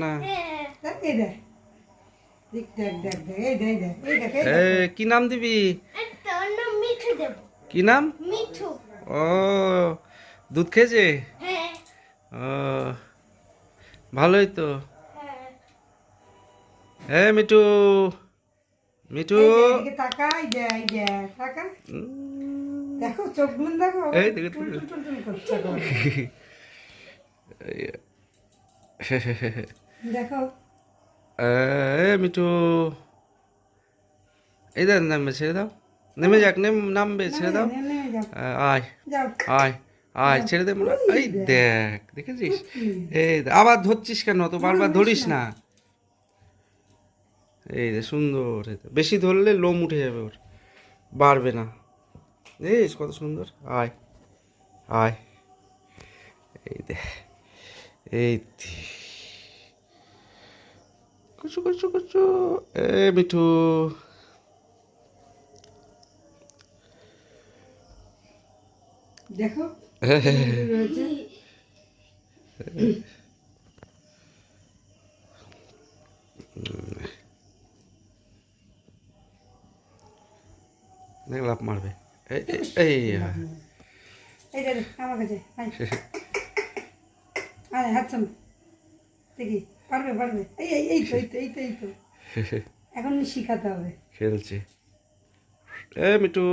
না এই দেখ দেখ দেখ দেখ দেখ এই দেখ দেখ এই দেখ কি নাম দিবি? তোর নাম মিঠু দেব। কি নাম? মিঠু। ও দুধ খেয়েছে? হ্যাঁ ও ভালোই তো। হ্যাঁ মিঠু মিঠু এদিকে তাকা এই দেখ এই দেখ তাকা দেখো চোখগুলো দেখো এই দেখো তো। টুল টুল টুল করছে গো। দেখো মিঠু এই দেখ নামবে, ছেড়ে দাও, নেমে যাক, নামবে, ছেড়ে দাও। নেমে যাও আয় যাও আয় আয়, ছেড়ে দে মনে, এই দেখ, দেখেছিস? আবার ধরছিস কেন? তো বারবার ধরিস না। এই যে সুন্দর, বেশি ধরলে লোম উঠে যাবে, ওর বাড়বে না। দেখিস কত সুন্দর। আয় আয়, এই দে, এই কুচু কুচু কুচু। মিঠু দেখো দেখ লাফ মারবে। এই এই এই দে আমার কাছে আয় আয় হাত চাম দেখি পারবে পারবে এই এই এই তো এই তো এই তো এই তো এখন শিখাতে হবে। খেলছে মিঠু।